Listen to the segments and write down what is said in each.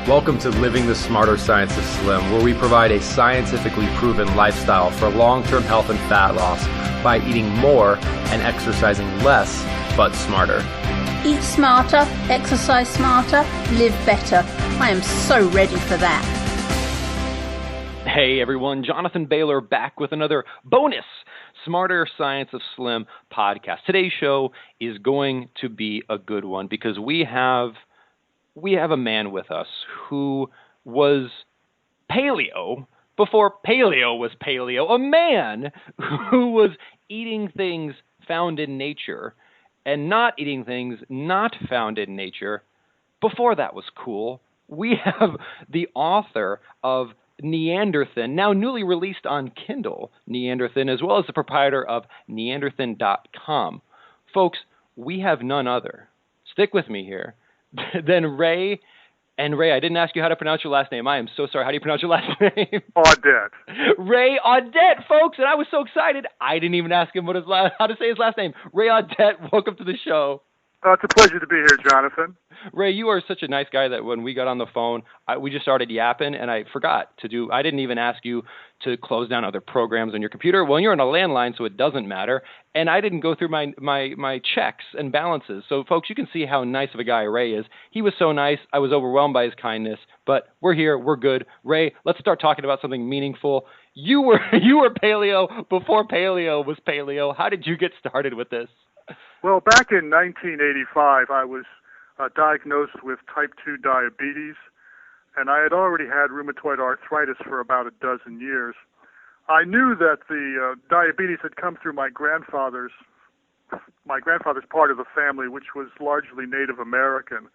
Welcome to Living the Smarter Science of Slim, where we provide a scientifically proven lifestyle for long-term health and fat loss by eating more and exercising less, but smarter. Eat smarter, exercise smarter, live better. I am so ready for that. Hey everyone, Jonathan Bailor back with another bonus Smarter Science of Slim podcast. Today's show is going to be a good one because we have a man with us who was paleo before paleo was paleo, a man who was eating things found in nature and not eating things not found in nature before that was cool. We have the author of Neanderthin, now newly released on Kindle, Neanderthin, as well as the proprietor of neanderthin.com. Folks, we have none other, stick with me here, than Ray. And Ray, I didn't ask you how to pronounce your last name. I am so sorry. How do you pronounce your last name? Audette. Ray Audette, folks. And I was so excited, I didn't even ask him how to say his last name. Ray Audette, welcome to the show. It's a pleasure to be here, Jonathan. Ray, you are such a nice guy that when we got on the phone, we just started yapping, and I forgot to I didn't even ask you to close down other programs on your computer. Well, you're on a landline, so it doesn't matter. And I didn't go through my checks and balances. So, folks, you can see how nice of a guy Ray is. He was so nice. I was overwhelmed by his kindness. But we're here. We're good. Ray, let's start talking about something meaningful. You were paleo before paleo was paleo. How did you get started with this? Well, back in 1985, I was diagnosed with type 2 diabetes, and I had already had rheumatoid arthritis for about a dozen years. I knew that the diabetes had come through my grandfather's part of the family, which was largely Native American.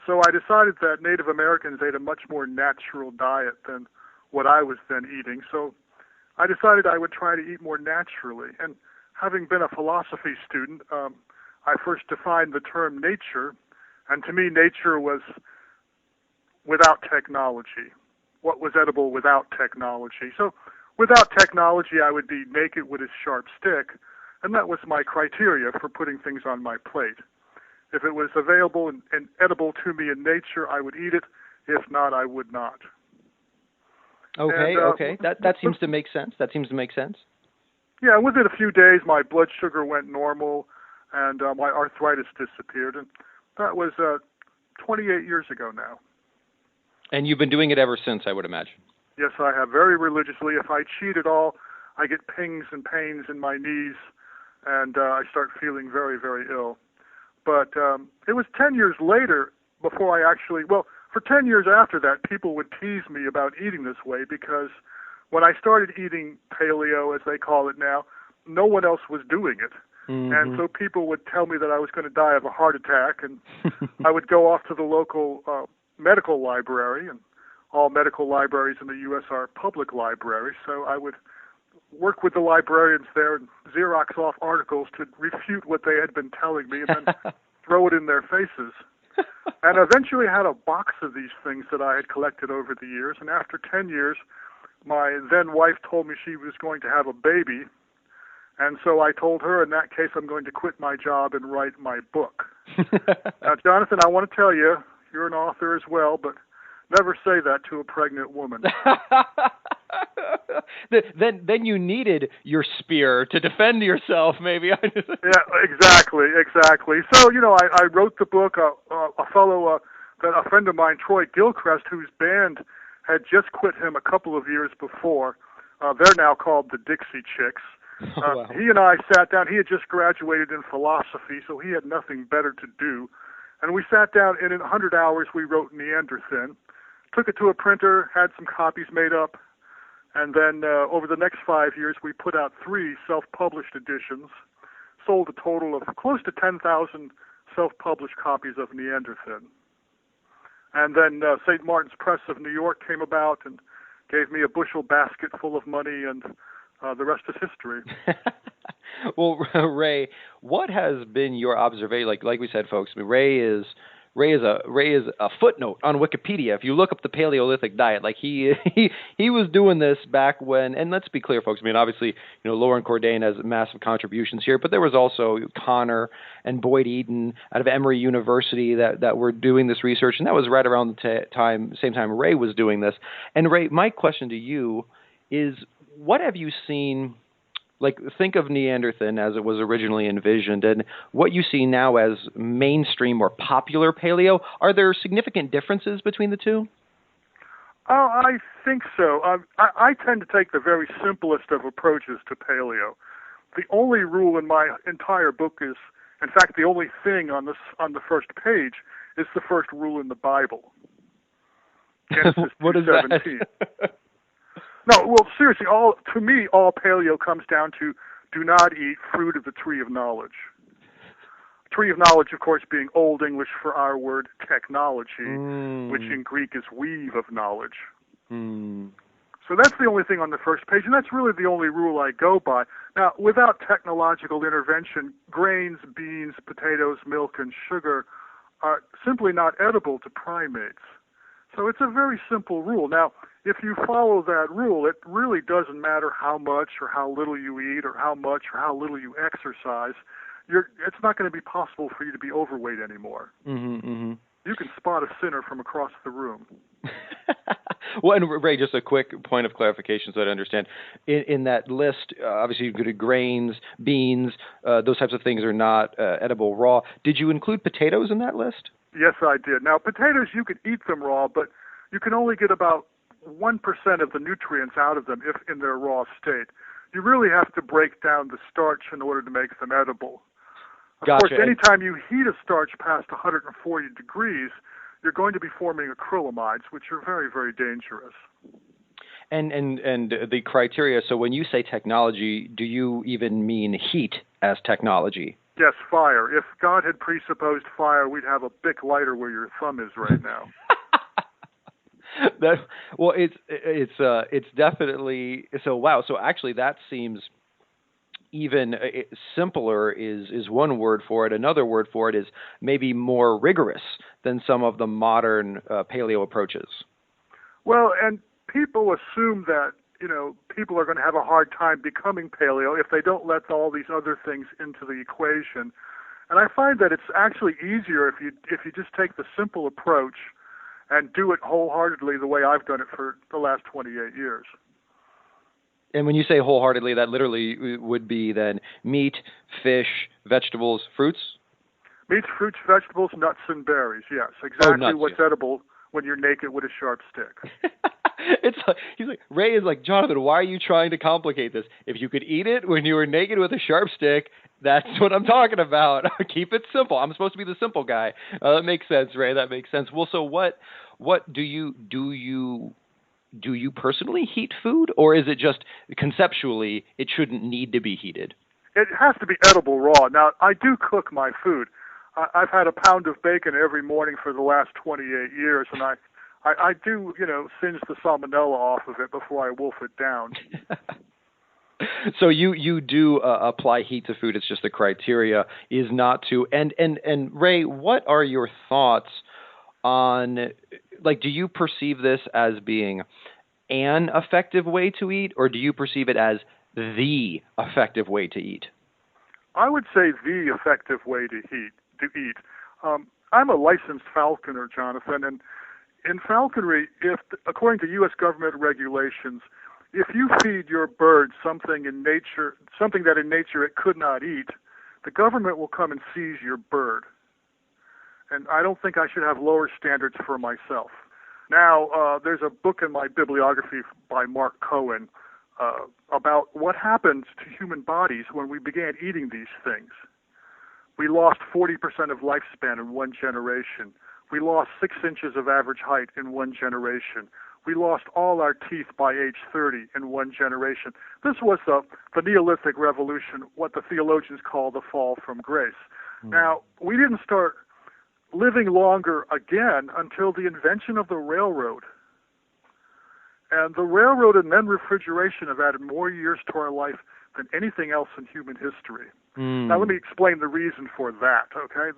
So I decided that Native Americans ate a much more natural diet than what I was then eating. So I decided I would try to eat more naturally. And having been a philosophy student, I first defined the term nature, and to me nature was without technology. What was edible without technology? So without technology, I would be naked with a sharp stick, and that was my criteria for putting things on my plate. If it was available and edible to me in nature, I would eat it. If not, I would not. Okay. That seems to make sense. Yeah, within a few days, my blood sugar went normal, and my arthritis disappeared, and that was 28 years ago now. And you've been doing it ever since, I would imagine. Yes, I have, very religiously. If I cheat at all, I get pings and pains in my knees, and I start feeling very, very ill. But it was 10 years later before for 10 years after that, people would tease me about eating this way because when I started eating paleo, as they call it now, no one else was doing it. Mm-hmm. And so people would tell me that I was going to die of a heart attack, and I would go off to the local medical library, and all medical libraries in the U.S. are public libraries, so I would work with the librarians there and Xerox off articles to refute what they had been telling me and then throw it in their faces. And eventually I had a box of these things that I had collected over the years, and after 10 years, my then wife told me she was going to have a baby, and so I told her, in that case, I'm going to quit my job and write my book. Now, Jonathan, I want to tell you, you're an author as well, but never say that to a pregnant woman. Then you needed your spear to defend yourself, maybe. Yeah, exactly. So, I wrote the book. A friend of mine, Troy Gilchrist, whose band had just quit him a couple of years before. They're now called the Dixie Chicks. Wow. He and I sat down. He had just graduated in philosophy, so he had nothing better to do. And we sat down, and in 100 hours we wrote Neanderthin, took it to a printer, had some copies made up, and then over the next 5 years we put out 3 self-published editions, sold a total of close to 10,000 self-published copies of Neanderthin. And then St. Martin's Press of New York came about and gave me a bushel basket full of money, and the rest is history. Well, Ray, what has been your observation? Like we said, folks, Ray Ray is a footnote on Wikipedia. If you look up the Paleolithic diet, like he was doing this back when, and let's be clear, folks. I mean, obviously, Lauren Cordain has massive contributions here, but there was also Connor and Boyd Eden out of Emory University that were doing this research, and that was right around the same time Ray was doing this. And Ray, my question to you is, what have you seen? Like, think of Neanderthal as it was originally envisioned, and what you see now as mainstream or popular paleo. Are there significant differences between the two? Oh, I think so. I tend to take the very simplest of approaches to paleo. The only rule in my entire book is, in fact, the only thing on the first page is the first rule in the Bible. Genesis 2:17. No, well, seriously, to me, all paleo comes down to do not eat fruit of the tree of knowledge. Tree of knowledge, of course, being Old English for our word technology, which in Greek is weave of knowledge. So that's the only thing on the first page, and that's really the only rule I go by. Now, without technological intervention, grains, beans, potatoes, milk, and sugar are simply not edible to primates. So it's a very simple rule. Now, if you follow that rule, it really doesn't matter how much or how little you eat or how much or how little you exercise. It's not going to be possible for you to be overweight anymore. You can spot a sinner from across the room. Well, and Ray, just a quick point of clarification so I understand. In that list, obviously you included grains, beans, those types of things are not edible raw. Did you include potatoes in that list? Yes, I did. Now, potatoes, you could eat them raw, but you can only get about 1% of the nutrients out of them if in their raw state. You really have to break down the starch in order to make them edible. Of course, anytime you heat a starch past 140 degrees, you're going to be forming acrylamides, which are very, very dangerous. And the criteria, so when you say technology, do you even mean heat as technology? Yes, fire. If God had presupposed fire, we'd have a Bic lighter where your thumb is right now. It's definitely so. Wow. So actually, that seems even simpler is one word for it. Another word for it is maybe more rigorous than some of the modern paleo approaches. Well, and people assume that people are going to have a hard time becoming paleo if they don't let all these other things into the equation. And I find that it's actually easier if you just take the simple approach and do it wholeheartedly the way I've done it for the last 28 years. And when you say wholeheartedly, that literally would be then meat, fish, vegetables, fruits? Meats, fruits, vegetables, nuts, and berries, yes. Exactly what's edible when you're naked with a sharp stick. Ray is like, Jonathan, why are you trying to complicate this? If you could eat it when you were naked with a sharp stick, that's what I'm talking about. Keep it simple. I'm supposed to be the simple guy. That makes sense, Ray. That makes sense. Well, so what do you personally heat food, or is it just conceptually it shouldn't need to be heated? It has to be edible raw. Now, I do cook my food. I've had a pound of bacon every morning for the last 28 years, and I do, singe the salmonella off of it before I wolf it down. So you do apply heat to food. It's just the criteria is not to. And Ray, what are your thoughts on, do you perceive this as being an effective way to eat, or do you perceive it as the effective way to eat? I would say the effective way to eat. I'm a licensed falconer, Jonathan, and in falconry, according to U.S. government regulations, if you feed your bird something that in nature it could not eat, the government will come and seize your bird. And I don't think I should have lower standards for myself. Now, there's a book in my bibliography by Mark Cohen about what happens to human bodies when we began eating these things. We lost 40% of lifespan in one generation. We lost 6 inches of average height in one generation. We lost all our teeth by age 30 in one generation. This was the Neolithic revolution, what the theologians call the fall from grace. Now, we didn't start living longer again until the invention of the railroad. And the railroad and then refrigeration have added more years to our life than anything else in human history. Now, let me explain the reason for that, okay?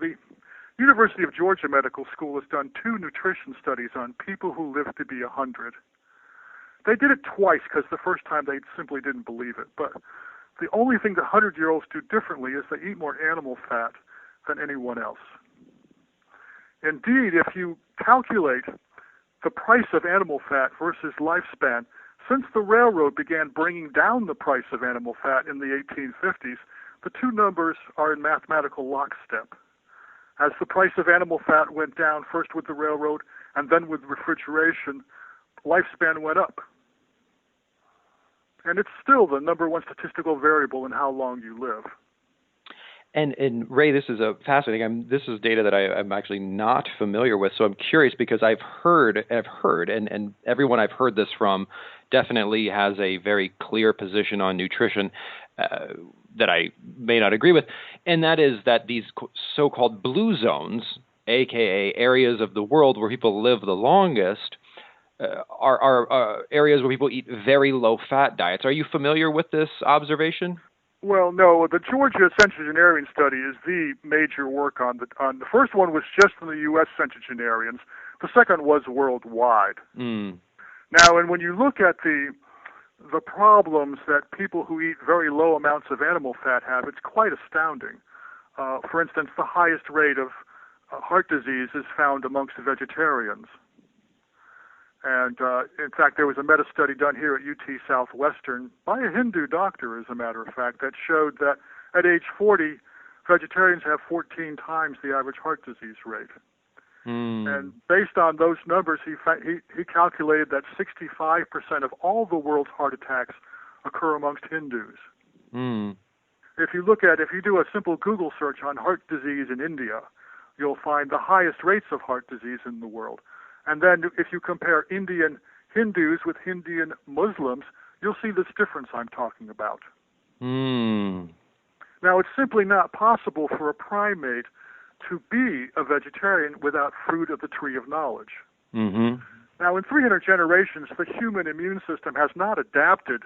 University of Georgia Medical School has done 2 nutrition studies on people who live to be 100. They did it twice because the first time they simply didn't believe it. But the only thing that 100-year-olds do differently is they eat more animal fat than anyone else. Indeed, if you calculate the price of animal fat versus lifespan, since the railroad began bringing down the price of animal fat in the 1850s, the 2 numbers are in mathematical lockstep. As the price of animal fat went down, first with the railroad and then with refrigeration, lifespan went up. And it's still the number one statistical variable in how long you live. And Ray, this is fascinating. This is data that I'm actually not familiar with, so I'm curious because I've heard, and everyone I've heard this from definitely has a very clear position on nutrition that I may not agree with, and that is that these so-called blue zones, aka areas of the world where people live the longest, are areas where people eat very low-fat diets. Are you familiar with this observation? Well, no. The Georgia centenarian study is the major work on the first one was just in the U.S. centenarians. The second was worldwide. Now, and when you look at the problems that people who eat very low amounts of animal fat have, it's quite astounding. For instance, the highest rate of heart disease is found amongst vegetarians. And in fact, there was a meta-study done here at UT Southwestern by a Hindu doctor, as a matter of fact, that showed that at age 40, vegetarians have 14 times the average heart disease rate. And based on those numbers, he calculated that 65% of all the world's heart attacks occur amongst Hindus. If you do a simple Google search on heart disease in India, you'll find the highest rates of heart disease in the world. And then if you compare Indian Hindus with Indian Muslims, you'll see this difference I'm talking about. Now, it's simply not possible for a primate to be a vegetarian without fruit of the tree of knowledge. Now, in 300 generations, the human immune system has not adapted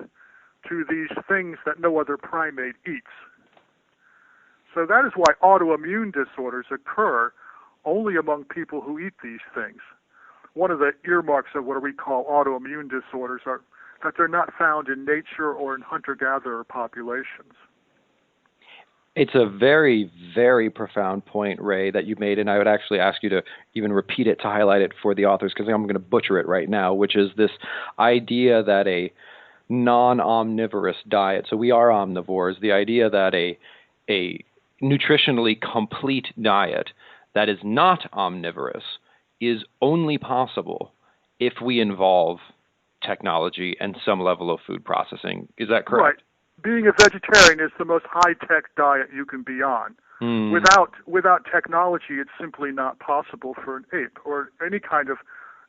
to these things that no other primate eats. So that is why autoimmune disorders occur only among people who eat these things. One of the earmarks of what we call autoimmune disorders are that they're not found in nature or in hunter-gatherer populations. It's a very, very profound point, Ray, that you made, and I would actually ask you to even repeat it to highlight it for the authors, because I'm going to butcher it right now, which is this idea that a non-omnivorous diet, so we are omnivores, the idea that a nutritionally complete diet that is not omnivorous is only possible if we involve technology and some level of food processing. Is that correct? Right. Being a vegetarian is the most high-tech diet you can be on. Without technology, it's simply not possible for an ape or any kind of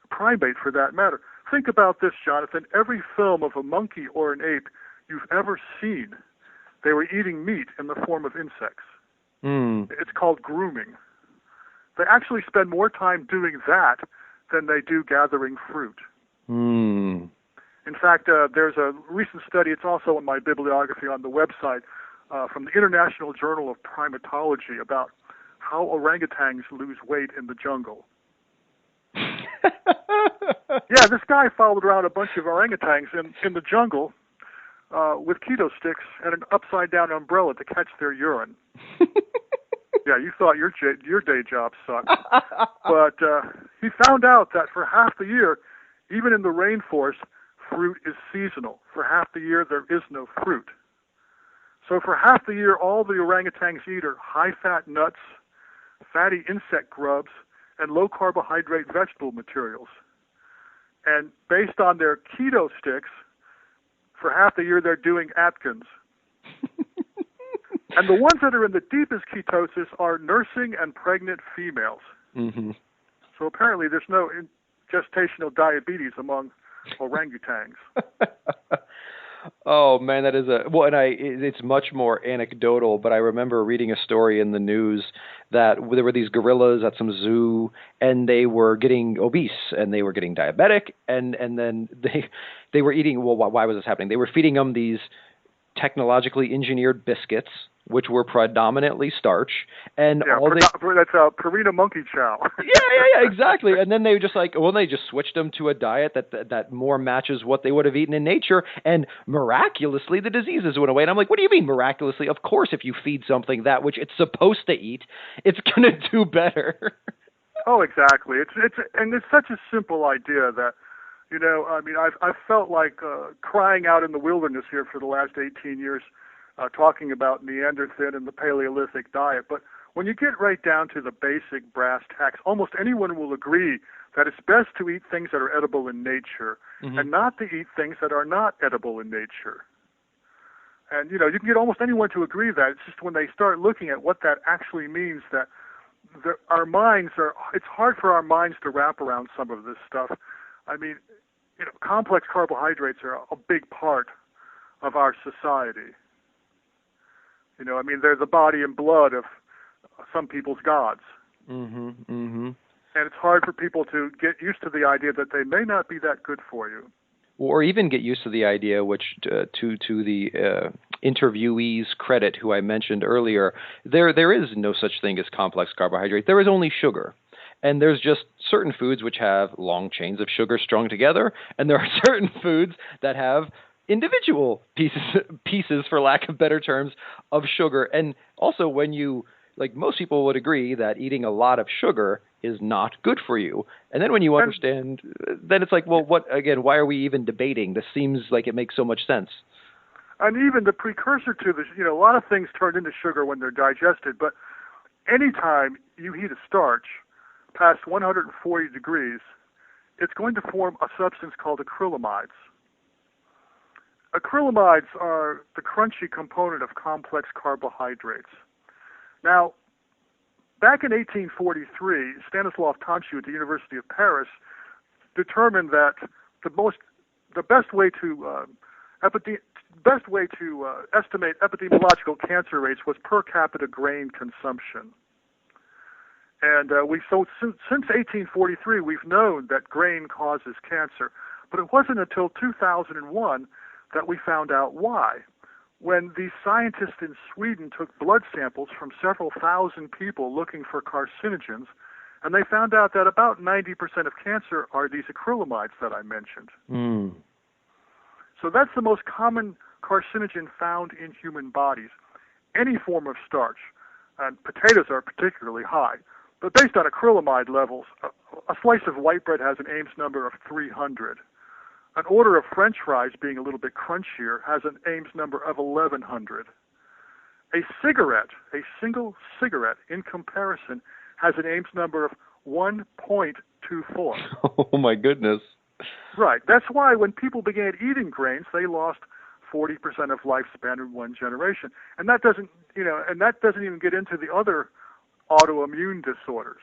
primate for that matter. Think about this, Jonathan. Every film of a monkey or an ape you've ever seen, they were eating meat in the form of insects. It's called grooming. They actually spend more time doing that than they do gathering fruit. In fact, there's a recent study, it's also in my bibliography on the website, from the International Journal of Primatology about how orangutans lose weight in the jungle. Yeah, this guy followed around a bunch of orangutans in the jungle with keto sticks and an upside-down umbrella to catch their urine. Yeah, you thought your day job sucked. But he found out that for half the year, even in the rainforest, fruit is seasonal. For half the year, there is no fruit. So for half the year, all the orangutans eat are high-fat nuts, fatty insect grubs, and low-carbohydrate vegetable materials. And based on their keto sticks, for half the year, they're doing Atkins. And the ones that are in the deepest ketosis are nursing and pregnant females. So apparently there's no gestational diabetes among orangutans. Oh man, that is it's much more anecdotal, but I remember reading a story in the news that there were these gorillas at some zoo and they were getting obese and they were getting diabetic and then they were eating, well, why was this happening? They were feeding them these technologically engineered biscuits which were predominantly starch, and Yeah, that's Purina monkey chow. yeah, exactly. And then they just they just switched them to a diet that more matches what they would have eaten in nature, and miraculously the diseases went away. And I'm like, what do you mean miraculously? Of course, if you feed something that which it's supposed to eat, it's going to do better. Oh, exactly. It's such a simple idea that, I've felt like crying out in the wilderness here for the last 18 years, talking about Neanderthal and the Paleolithic diet. But when you get right down to the basic brass tacks, almost anyone will agree that it's best to eat things that are edible in nature and not to eat things that are not edible in nature. And, you can get almost anyone to agree that. It's just when they start looking at what that actually means that it's hard for our minds to wrap around some of this stuff. I mean, complex carbohydrates are a big part of our society. They're the body and blood of some people's gods. And it's hard for people to get used to the idea that they may not be that good for you. Or even get used to the idea, which to the interviewee's credit, who I mentioned earlier, there is no such thing as complex carbohydrate. There is only sugar. And there's just certain foods which have long chains of sugar strung together, and there are certain foods that have individual pieces, for lack of better terms, of sugar. And also when most people would agree that eating a lot of sugar is not good for you. And then when you understand, then it's like, well, why are we even debating? This seems like it makes so much sense. And even the precursor to this, a lot of things turn into sugar when they're digested, but anytime you heat a starch past 140 degrees, it's going to form a substance called acrylamides. Acrylamides are the crunchy component of complex carbohydrates. Now, back in 1843, Stanislav Tomsky at the University of Paris determined that the best way to estimate epidemiological cancer rates was per capita grain consumption. And since 1843, we've known that grain causes cancer, but it wasn't until 2001 that we found out why. When these scientists in Sweden took blood samples from several thousand people looking for carcinogens, and they found out that about 90% of cancer are these acrylamides that I mentioned. So that's the most common carcinogen found in human bodies. Any form of starch, and potatoes are particularly high. But based on acrylamide levels, a slice of white bread has an Ames number of 300. An order of French fries, being a little bit crunchier, has an Ames number of 1,100. A single cigarette, in comparison, has an Ames number of 1.24. Oh, my goodness. Right. That's why when people began eating grains, they lost 40% of lifespan in one generation. And that doesn't even get into the other autoimmune disorders.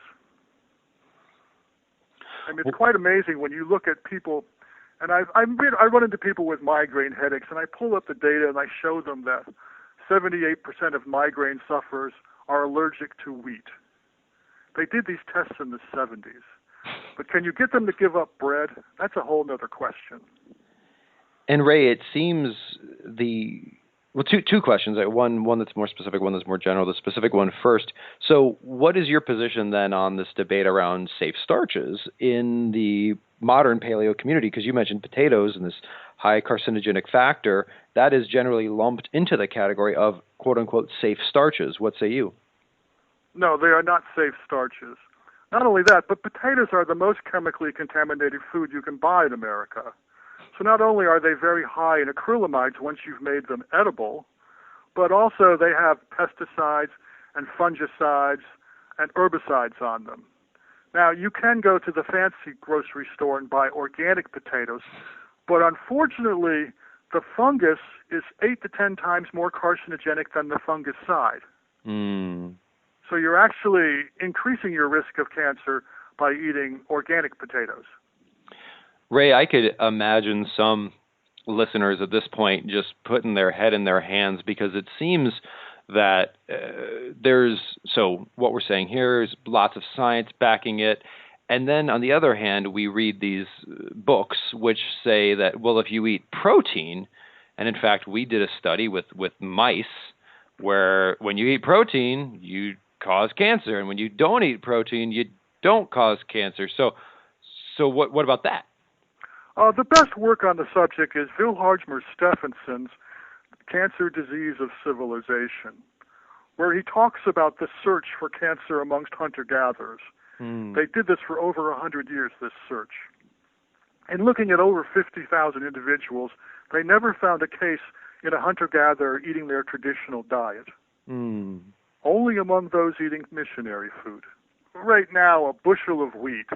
It's quite amazing when you look at people, and I run into people with migraine headaches, and I pull up the data and I show them that 78% of migraine sufferers are allergic to wheat. They did these tests in the 70s. But can you get them to give up bread? That's a whole other question. And Ray, it seems two questions. One that's more specific, one that's more general. The specific one first. So what is your position then on this debate around safe starches in the modern paleo community? Because you mentioned potatoes and this high carcinogenic factor. That is generally lumped into the category of quote-unquote safe starches. What say you? No, they are not safe starches. Not only that, but potatoes are the most chemically contaminated food you can buy in America. So not only are they very high in acrylamides once you've made them edible, but also they have pesticides and fungicides and herbicides on them. Now, you can go to the fancy grocery store and buy organic potatoes, but unfortunately, the fungus is 8 to 10 times more carcinogenic than the fungicide. So you're actually increasing your risk of cancer by eating organic potatoes. Ray, I could imagine some listeners at this point just putting their head in their hands, because it seems that so what we're saying here is lots of science backing it. And then on the other hand, we read these books which say that, well, if you eat protein, and in fact, we did a study with mice where when you eat protein, you cause cancer, and when you don't eat protein, you don't cause cancer. So what about that? The best work on the subject is Vilhjalmur Stephenson's Cancer Disease of Civilization, where he talks about the search for cancer amongst hunter-gatherers. They did this for over 100 years, this search. And looking at over 50,000 individuals, they never found a case in a hunter-gatherer eating their traditional diet. Only among those eating missionary food. Right now, a bushel of wheat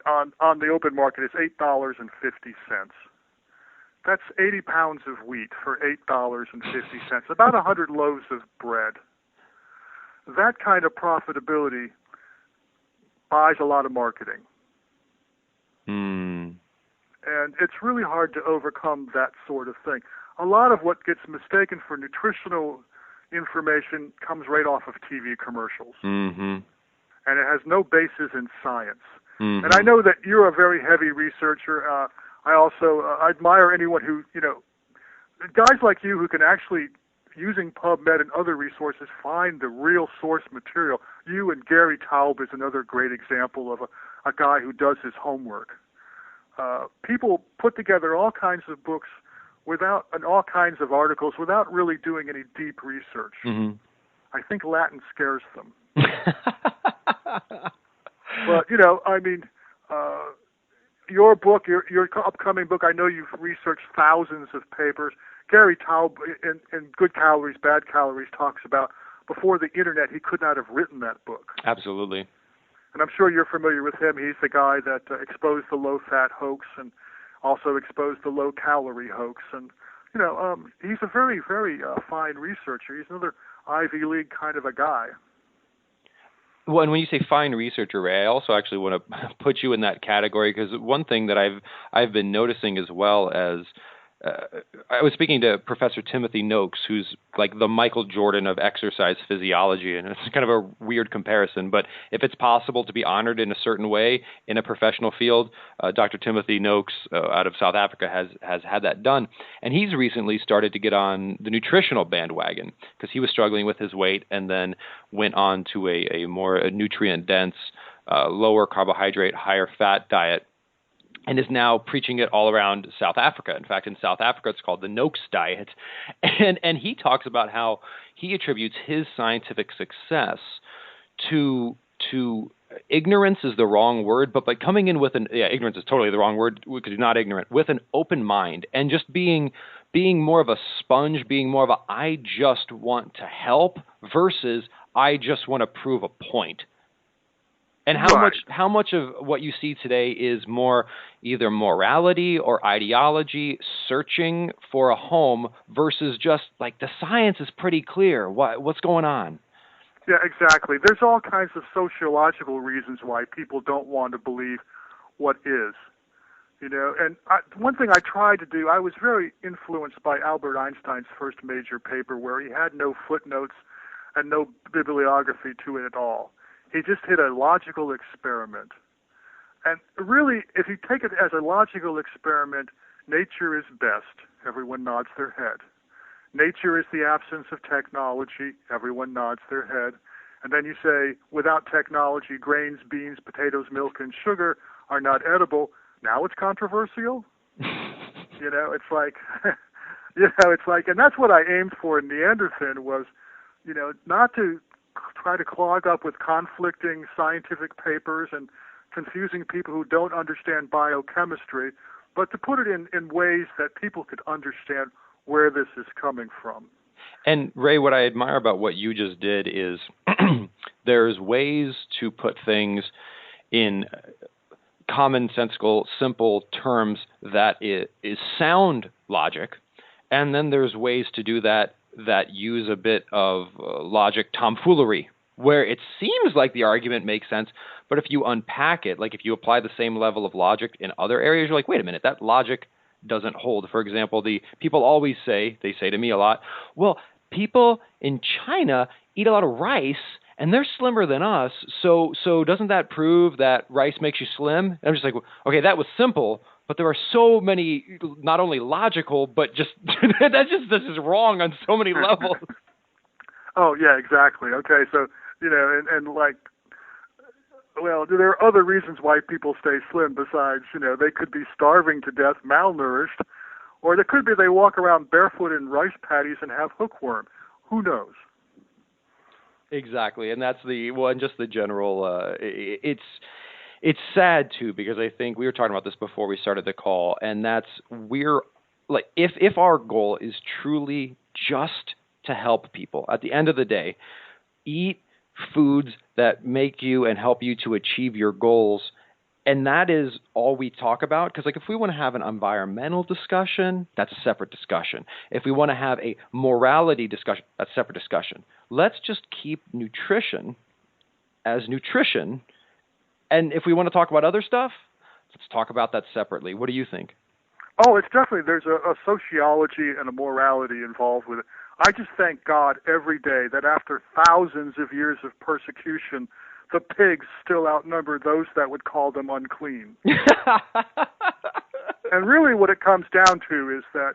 on the open market is $8.50. That's 80 pounds of wheat for $8.50, about 100 loaves of bread. That kind of profitability buys a lot of marketing. And it's really hard to overcome that sort of thing. A lot of what gets mistaken for nutritional information comes right off of TV commercials. And it has no basis in science. And I know that you're a very heavy researcher. I also admire anyone who, guys like you who can actually, using PubMed and other resources, find the real source material. You and Gary Taub is another great example of a guy who does his homework. People put together all kinds of books and all kinds of articles without really doing any deep research. I think Latin scares them. But, your book, your upcoming book, I know you've researched thousands of papers. Gary Taub, in Good Calories, Bad Calories, talks about before the Internet, he could not have written that book. Absolutely. And I'm sure you're familiar with him. He's the guy that exposed the low-fat hoax and also exposed the low-calorie hoax. And, he's a very, very fine researcher. He's another Ivy League kind of a guy. Well, and when you say fine researcher, Ray, I also actually want to put you in that category, because one thing that I've been noticing as well as I was speaking to Professor Timothy Noakes, who's like the Michael Jordan of exercise physiology, and it's kind of a weird comparison, but if it's possible to be honored in a certain way in a professional field, Dr. Timothy Noakes out of South Africa has had that done, and he's recently started to get on the nutritional bandwagon because he was struggling with his weight and then went on to a more nutrient-dense, lower carbohydrate, higher fat diet, and is now preaching it all around South Africa. In fact, in South Africa, it's called the Noakes diet. And he talks about how he attributes his scientific success to ignorance is the wrong word, but by coming in with ignorance is totally the wrong word because you're not ignorant, with an open mind and just being more of a sponge, being more of a I just want to help versus I just want to prove a point. And how much of what you see today is more either morality or ideology searching for a home versus just like the science is pretty clear. What's going on? Yeah, exactly. There's all kinds of sociological reasons why people don't want to believe what is. And one thing I tried to do, I was very influenced by Albert Einstein's first major paper where he had no footnotes and no bibliography to it at all. He just hit a logical experiment. And really, if you take it as a logical experiment, nature is best. Everyone nods their head. Nature is the absence of technology. Everyone nods their head. And then you say, without technology, grains, beans, potatoes, milk, and sugar are not edible. Now it's controversial. It's like, and that's what I aimed for in Neanderthal was, not to try to clog up with conflicting scientific papers and confusing people who don't understand biochemistry, but to put it in ways that people could understand where this is coming from. And Ray, what I admire about what you just did is there's ways to put things in commonsensical, simple terms that is sound logic, and then there's ways to do that use a bit of logic tomfoolery, where it seems like the argument makes sense, but if you unpack it, like if you apply the same level of logic in other areas, you're like, wait a minute, that logic doesn't hold. For example, the people always say, they say to me a lot, well, people in China eat a lot of rice, and they're slimmer than us, so doesn't that prove that rice makes you slim? And I'm just like, okay, that was simple, but there are so many, not only logical, but just this is wrong on so many levels. Oh, yeah, exactly. Okay, so, and like, well, there are other reasons why people stay slim besides, they could be starving to death, malnourished, or there could be they walk around barefoot in rice paddies and have hookworm. Who knows? Exactly, and that's and just the general, it's sad too, because I think we were talking about this before we started the call, and if our goal is truly just to help people, at the end of the day, eat foods that make you and help you to achieve your goals, and that is all we talk about. Because if we want to have an environmental discussion, that's a separate discussion. If we want to have a morality discussion, that's a separate discussion. Let's just keep nutrition as nutrition, and if we want to talk about other stuff, let's talk about that separately. What do you think? Oh, it's definitely, there's a sociology and a morality involved with it. I just thank God every day that after thousands of years of persecution, the pigs still outnumber those that would call them unclean. And really what it comes down to is that,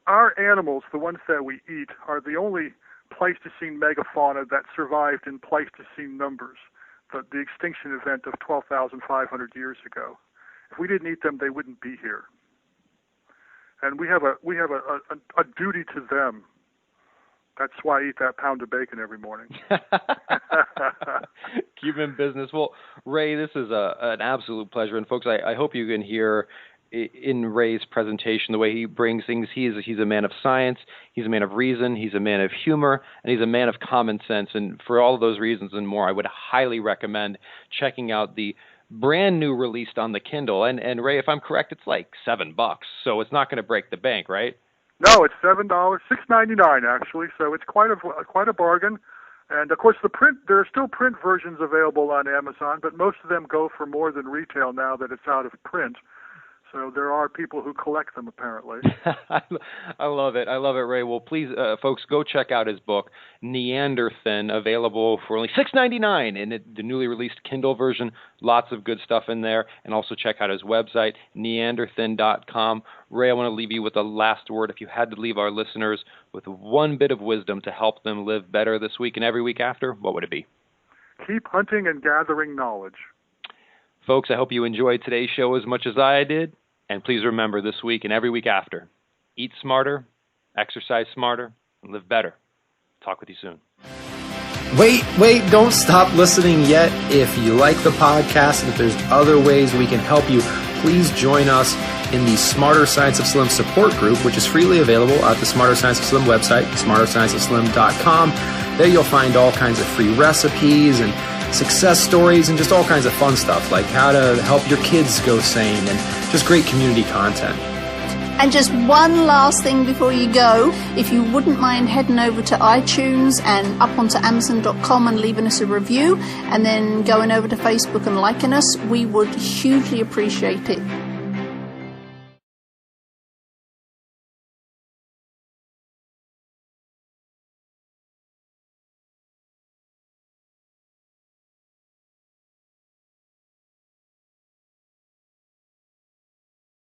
our animals, the ones that we eat, are the only Pleistocene megafauna that survived in Pleistocene numbers, the extinction event of 12,500 years ago. If we didn't eat them, they wouldn't be here. And we have a duty to them. That's why I eat that pound of bacon every morning. Keep in business. Well, Ray, this is an absolute pleasure. And folks, I hope you can hear in Ray's presentation the way he brings things. He's a man of science. He's a man of reason. He's a man of humor. And he's a man of common sense. And for all of those reasons and more, I would highly recommend checking out the brand new released on the Kindle. And Ray, if I'm correct, it's like $7, so it's not going to break the bank, right? No, it's $7, $6.99 actually. So it's quite a bargain. And of course, there are still print versions available on Amazon, but most of them go for more than retail now that it's out of print. So there are people who collect them, apparently. I love it. I love it, Ray. Well, please, folks, go check out his book, Neanderthin, available for only $6.99 in the newly released Kindle version. Lots of good stuff in there. And also check out his website, neanderthin.com. Ray, I want to leave you with a last word. If you had to leave our listeners with one bit of wisdom to help them live better this week and every week after, what would it be? Keep hunting and gathering knowledge. Folks, I hope you enjoyed today's show as much as I did. And please remember, this week and every week after, eat smarter, exercise smarter, and live better. Talk with you soon. Wait, don't stop listening yet. If you like the podcast and if there's other ways we can help you, please join us in the Smarter Science of Slim support group, which is freely available at the Smarter Science of Slim website, smarterscienceofslim.com. There you'll find all kinds of free recipes and success stories and just all kinds of fun stuff like how to help your kids go sane and just great community content. And just one last thing before you go, if you wouldn't mind heading over to iTunes and up onto Amazon.com and leaving us a review, and then going over to Facebook and liking us, we would hugely appreciate it.